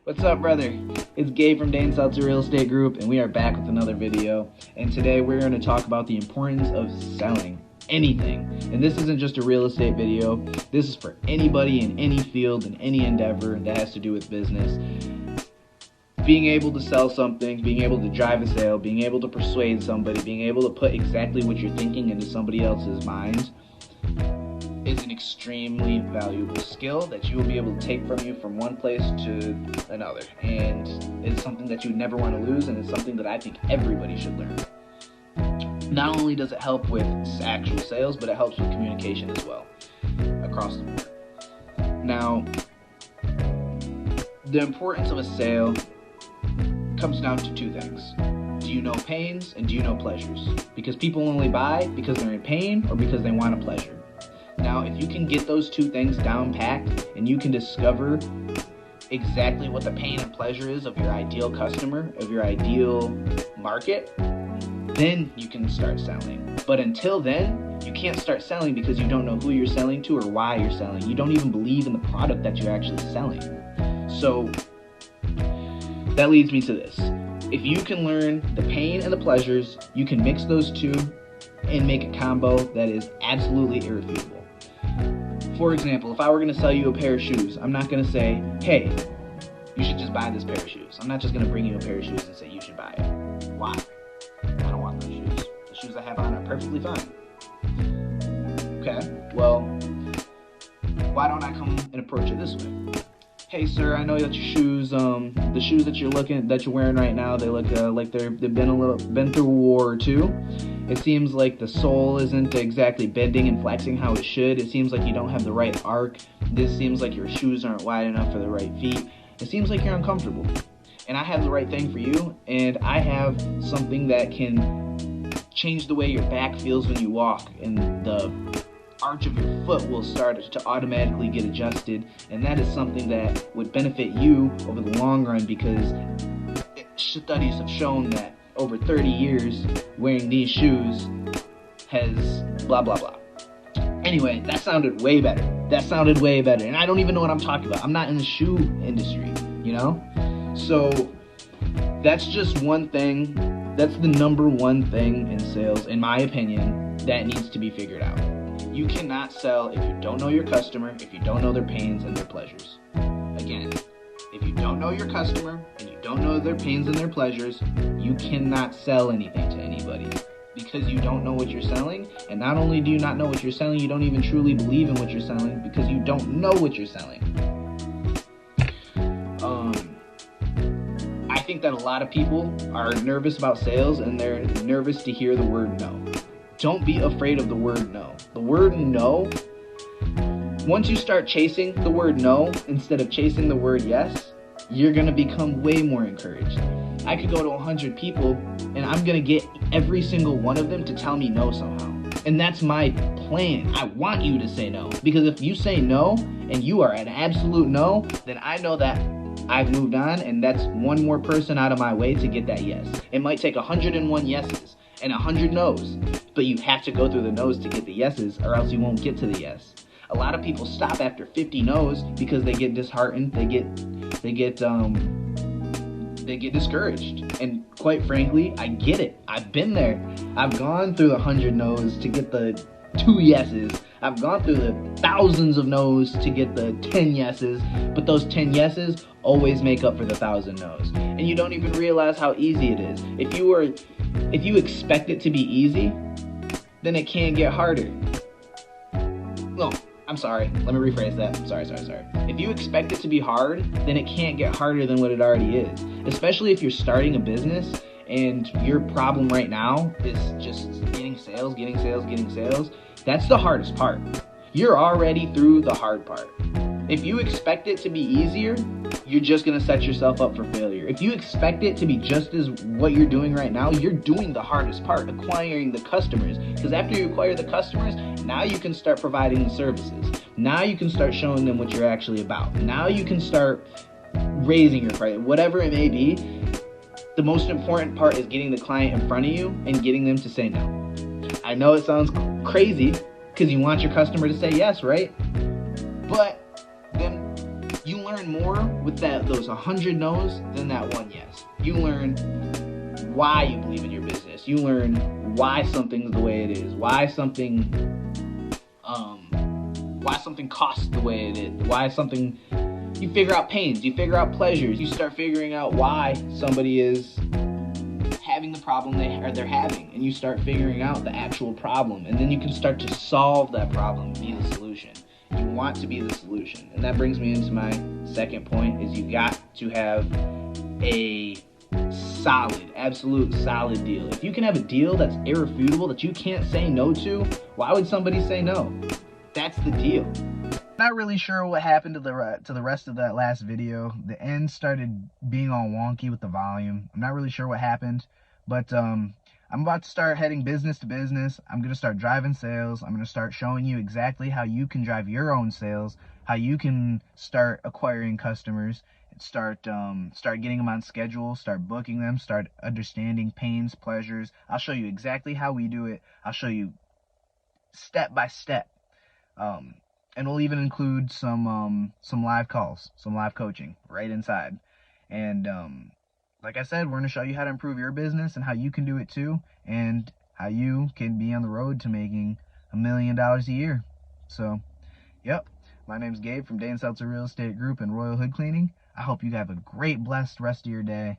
What's up, brother? It's Gabe from Dane Seltzer Real Estate Group, and we are back with another video. And today we're going to talk about the importance of selling anything. And this isn't just a real estate video. This is for anybody in any field, in any endeavor that has to do with business. Being able to sell something, being able to drive a sale, being able to persuade somebody, being able to put exactly what you're thinking into somebody else's mind is an extremely valuable skill that you will be able to take from you from one place to another, and it's something that you never want to lose, and it's something that I think everybody should learn. Not only does it help with actual sales, but it helps with communication as well across the board. Now, the importance of a sale comes down to two things. Do you know pains and do you know pleasures? Because people only buy because they're in pain or because they want a pleasure. Now, if you can get those two things down packed and you can discover exactly what the pain and pleasure is of your ideal customer, of your ideal market, then you can start selling. But until then, you can't start selling because you don't know who you're selling to or why you're selling. You don't even believe in the product that you're actually selling. So that leads me to this. If you can learn the pain and the pleasures, you can mix those two and make a combo that is absolutely irrefutable. For example, if I were going to sell you a pair of shoes, I'm not going to say, hey, you should just buy this pair of shoes. I'm not just going to bring you a pair of shoes and say you should buy it. Why? I don't want those shoes. The shoes I have on are perfectly fine. Okay, well, why don't I come and approach it this way? Hey, sir, I know that your shoes, the shoes that you're wearing right now, they look like they've been through a war or two. It seems like the sole isn't exactly bending and flexing how it should. It seems like you don't have the right arc. This seems like your shoes aren't wide enough for the right feet. It seems like you're uncomfortable. And I have the right thing for you, and I have something that can change the way your back feels when you walk, and the arch of your foot will start to automatically get adjusted, and that is something that would benefit you over the long run, because studies have shown that over 30 years wearing these shoes has blah blah blah. Anyway, that sounded way better. And I don't even know what I'm talking about. I'm not in the shoe industry, you know? So that's just one thing. That's the number one thing in sales, in my opinion, that needs to be figured out. You cannot sell if you don't know your customer, if you don't know their pains and their pleasures. Again, if you don't know your customer and you don't know their pains and their pleasures, you cannot sell anything to anybody, because you don't know what you're selling. And not only do you not know what you're selling, you don't even truly believe in what you're selling, because you don't know what you're selling. I think that a lot of people are nervous about sales, and they're nervous to hear the word no. Don't be afraid of the word no. The word no, once you start chasing the word no instead of chasing the word yes, you're going to become way more encouraged. I could go to 100 people and I'm going to get every single one of them to tell me no somehow. And that's my plan. I want you to say no, because if you say no and you are an absolute no, then I know that I've moved on, and that's one more person out of my way to get that yes. It might take 101 yeses and 100 no's, but you have to go through the no's to get the yeses, or else you won't get to the yes. A lot of people stop after 50 no's because they get disheartened, they get discouraged. And quite frankly, I get it. I've been there. I've gone through the 100 no's to get the 2 yeses. I've gone through the thousands of no's to get the 10 yeses, but those 10 yeses always make up for the 1,000 no's. And you don't even realize how easy it is. If you expect it to be easy, then it can get harder. No, I'm sorry. Let me rephrase that. Sorry. If you expect it to be hard, then it can't get harder than what it already is. Especially if you're starting a business and your problem right now is just getting sales. That's the hardest part. You're already through the hard part. If you expect it to be easier, you're just going to set yourself up for failure. If you expect it to be just as what you're doing right now, you're doing the hardest part, acquiring the customers. Because after you acquire the customers, now you can start providing the services. Now you can start showing them what you're actually about. Now you can start raising your price, whatever it may be. The most important part is getting the client in front of you and getting them to say no. I know it sounds crazy because you want your customer to say yes, right? But then You learn more with those 100 no's than that one yes. You learn why you believe in your business. You learn why something's the way it is. Why something costs the way it is. You figure out pains, you figure out pleasures, you start figuring out why somebody is having the problem they're having, and you start figuring out the actual problem, and then you can start to solve that problem, be the solution. You want to be the solution. And that brings me into my second point, is you got to have a absolute solid deal. If you can have a deal that's irrefutable, that you can't say no to, why would somebody say no? That's the deal. Not really sure what happened to the rest of that last video. The end started being all wonky with the volume. I'm not really sure what happened, but I'm about to start heading business to business. I'm going to start driving sales. I'm going to start showing you exactly how you can drive your own sales, how you can start acquiring customers, and start getting them on schedule, start booking them, start understanding pains, pleasures. I'll show you exactly how we do it. I'll show you step by step. And we'll even include some live calls, some live coaching right inside. And like I said, we're going to show you how to improve your business and how you can do it too, and how you can be on the road to making $1 million a year. So, yep, my name's Gabe from Dane Seltzer Real Estate Group and Royal Hood Cleaning. I hope you have a great, blessed rest of your day.